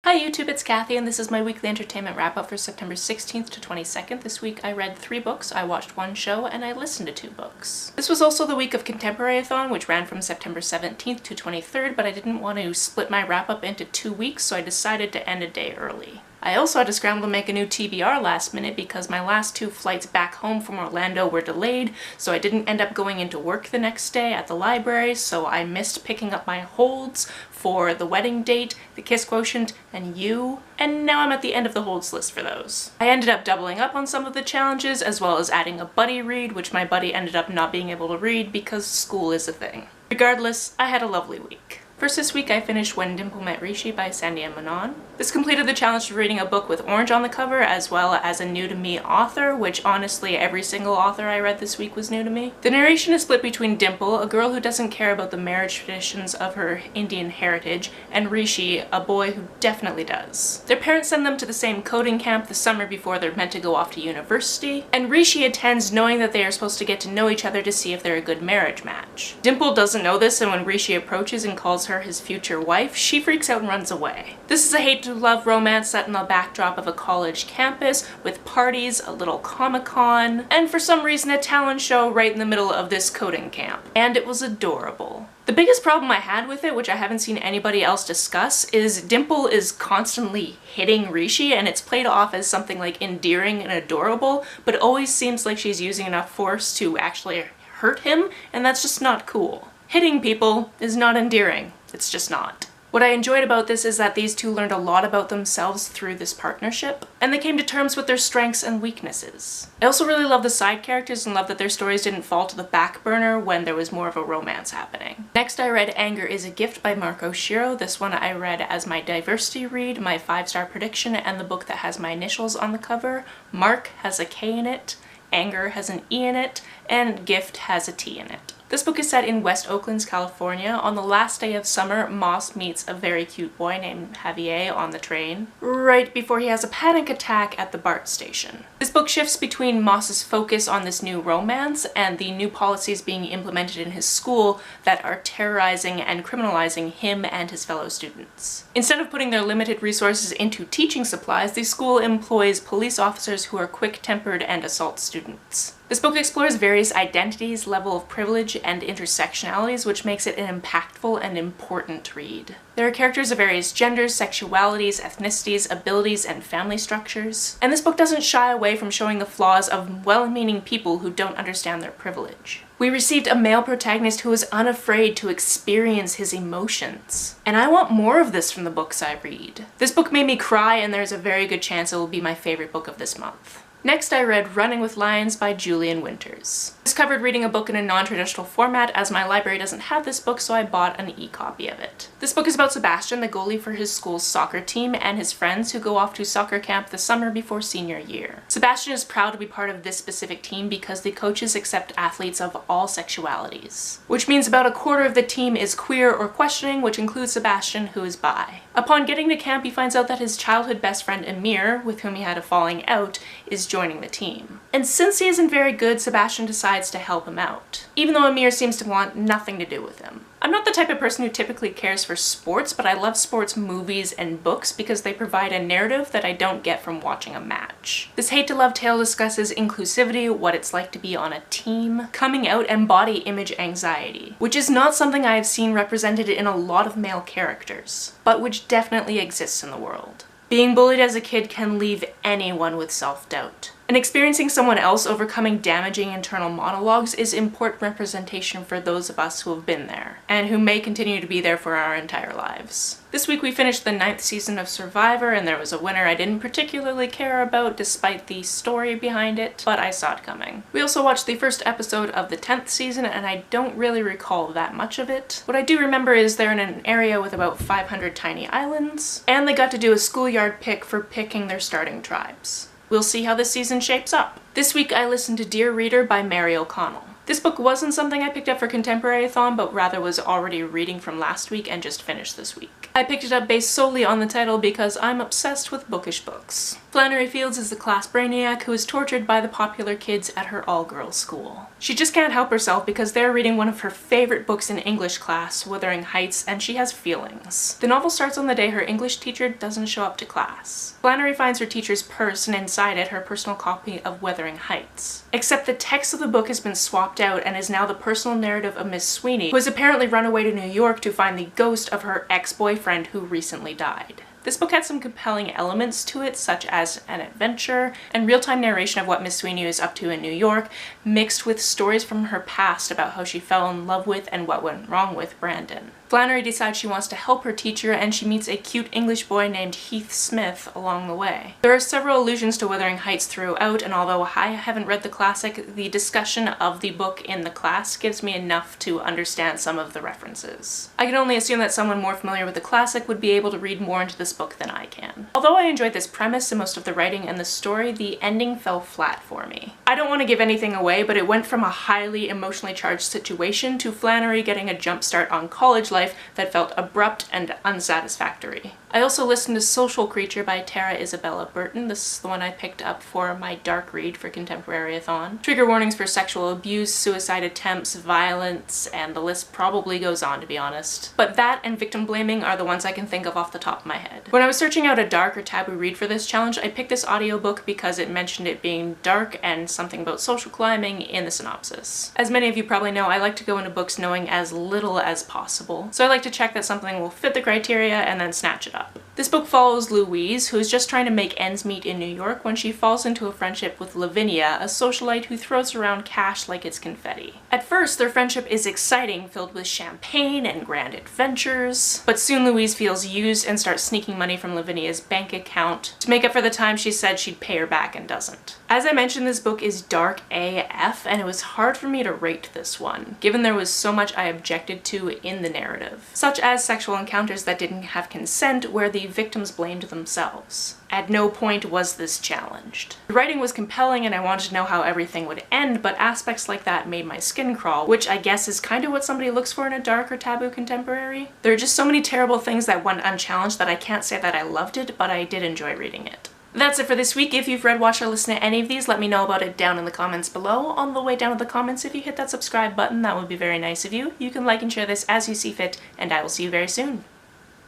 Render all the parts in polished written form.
Hi YouTube, it's Kathy and this is my weekly entertainment wrap-up for September 16th to 22nd. This week I read 3 books, I watched 1 show, and I listened to 2 books. This was also the week of Contemporaryathon, which ran from September 17th to 23rd, but I didn't want to split my wrap-up into 2 weeks, so I decided to end a day early. I also had to scramble to make a new TBR last minute because my last 2 flights back home from Orlando were delayed, so I didn't end up going into work the next day at the library, so I missed picking up my holds for the wedding date, the kiss quotient, and you, and now I'm at the end of the holds list for those. I ended up doubling up on some of the challenges, as well as adding a buddy read, which my buddy ended up not being able to read because school is a thing. Regardless, I had a lovely week. First this week I finished Windham Who Met Rishi by Sandia Manon. This completed the challenge of reading a book with orange on the cover as well as a new-to-me author, which honestly every single author I read this week was new to me. The narration is split between Dimple, a girl who doesn't care about the marriage traditions of her Indian heritage, and Rishi, a boy who definitely does. Their parents send them to the same coding camp the summer before they're meant to go off to university, and Rishi attends knowing that they are supposed to get to know each other to see if they're a good marriage match. Dimple doesn't know this, and when Rishi approaches and calls her his future wife, she freaks out and runs away. This is a hate-to-love romance set in the backdrop of a college campus with parties, a little Comic-Con, and for some reason a talent show right in the middle of this coding camp. And it was adorable. The biggest problem I had with it, which I haven't seen anybody else discuss, is Dimple is constantly hitting Rishi, and it's played off as something like endearing and adorable, but it always seems like she's using enough force to actually hurt him, and that's just not cool. Hitting people is not endearing. It's just not. What I enjoyed about this is that these two learned a lot about themselves through this partnership, and they came to terms with their strengths and weaknesses. I also really love the side characters and love that their stories didn't fall to the back burner when there was more of a romance happening. Next I read Anger is a Gift by Mark Oshiro. This one I read as my diversity read, my 5-star prediction, and the book that has my initials on the cover. Mark has a K in it, Anger has an E in it, and Gift has a T in it. This book is set in West Oaklands, California. On the last day of summer, Moss meets a very cute boy named Javier on the train, right before he has a panic attack at the BART station. This book shifts between Moss's focus on this new romance and the new policies being implemented in his school that are terrorizing and criminalizing him and his fellow students. Instead of putting their limited resources into teaching supplies, the school employs police officers who are quick-tempered and assault students. This book explores various identities, level of privilege, and intersectionalities, which makes it an impactful and important read. There are characters of various genders, sexualities, ethnicities, abilities, and family structures. And this book doesn't shy away from showing the flaws of well-meaning people who don't understand their privilege. We received a male protagonist who is unafraid to experience his emotions. And I want more of this from the books I read. This book made me cry, and there's a very good chance it will be my favorite book of this month. Next I read Running with Lions by Julian Winters. This covered reading a book in a non-traditional format, as my library doesn't have this book, so I bought an e-copy of it. This book is about Sebastian, the goalie for his school's soccer team, and his friends who go off to soccer camp the summer before senior year. Sebastian is proud to be part of this specific team because the coaches accept athletes of all sexualities, which means about a quarter of the team is queer or questioning, which includes Sebastian, who is bi. Upon getting to camp, he finds out that his childhood best friend Amir, with whom he had a falling out, is joining the team. And since he isn't very good, Sebastian decides to help him out, even though Amir seems to want nothing to do with him. I'm not the type of person who typically cares for sports, but I love sports movies and books because they provide a narrative that I don't get from watching a match. This hate-to-love tale discusses inclusivity, what it's like to be on a team, coming out, and body image anxiety, which is not something I have seen represented in a lot of male characters, but which definitely exists in the world. Being bullied as a kid can leave anyone with self-doubt. And experiencing someone else overcoming damaging internal monologues is important representation for those of us who have been there, and who may continue to be there for our entire lives. This week we finished the 9th season of Survivor, and there was a winner I didn't particularly care about despite the story behind it, but I saw it coming. We also watched the first episode of the 10th season, and I don't really recall that much of it. What I do remember is they're in an area with about 500 tiny islands, and they got to do a schoolyard pick for picking their starting tribes. We'll see how this season shapes up. This week I listened to Dear Reader by Mary O'Connell. This book wasn't something I picked up for Contemporaryathon, but rather was already reading from last week and just finished this week. I picked it up based solely on the title because I'm obsessed with bookish books. Flannery Fields is the class brainiac who is tortured by the popular kids at her all-girls school. She just can't help herself because they're reading one of her favorite books in English class, Wuthering Heights, and she has feelings. The novel starts on the day her English teacher doesn't show up to class. Flannery finds her teacher's purse and inside it her personal copy of Wuthering Heights. Except the text of the book has been swapped out and is now the personal narrative of Miss Sweeney, who has apparently run away to New York to find the ghost of her ex-boyfriend who recently died. This book had some compelling elements to it, such as an adventure and real-time narration of what Miss Sweeney is up to in New York, mixed with stories from her past about how she fell in love with and what went wrong with Brandon. Flannery decides she wants to help her teacher, and she meets a cute English boy named Heath Smith along the way. There are several allusions to Wuthering Heights throughout, and although I haven't read the classic, the discussion of the book in the class gives me enough to understand some of the references. I can only assume that someone more familiar with the classic would be able to read more into this book than I can. Although I enjoyed this premise and most of the writing and the story, the ending fell flat for me. I don't want to give anything away, but it went from a highly emotionally charged situation to Flannery getting a jump start on college life that felt abrupt and unsatisfactory. I also listened to Social Creature by Tara Isabella Burton. This is the one I picked up for my dark read for Contemporaryathon. Trigger warnings for sexual abuse, suicide attempts, violence, and the list probably goes on, to be honest. But that and victim blaming are the ones I can think of off the top of my head. When I was searching out a dark or taboo read for this challenge, I picked this audiobook because it mentioned it being dark and something about social climbing in the synopsis. As many of you probably know, I like to go into books knowing as little as possible, so I like to check that something will fit the criteria and then snatch it up. This book follows Louise, who is just trying to make ends meet in New York when she falls into a friendship with Lavinia, a socialite who throws around cash like it's confetti. At first, their friendship is exciting, filled with champagne and grand adventures, but soon Louise feels used and starts sneaking money from Lavinia's bank account to make up for the time she said she'd pay her back and doesn't. As I mentioned, this book is dark AF, and it was hard for me to rate this one, given there was so much I objected to in the narrative, such as sexual encounters that didn't have consent where the victims blamed themselves. At no point was this challenged. The writing was compelling and I wanted to know how everything would end, but aspects like that made my skin crawl, which I guess is kind of what somebody looks for in a dark or taboo contemporary. There are just so many terrible things that went unchallenged that I can't say that I loved it, but I did enjoy reading it. That's it for this week. If you've read, watched, or listened to any of these, let me know about it down in the comments below. On the way down to the comments, if you hit that subscribe button, that would be very nice of you. You can like and share this as you see fit, and I will see you very soon.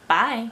Bye!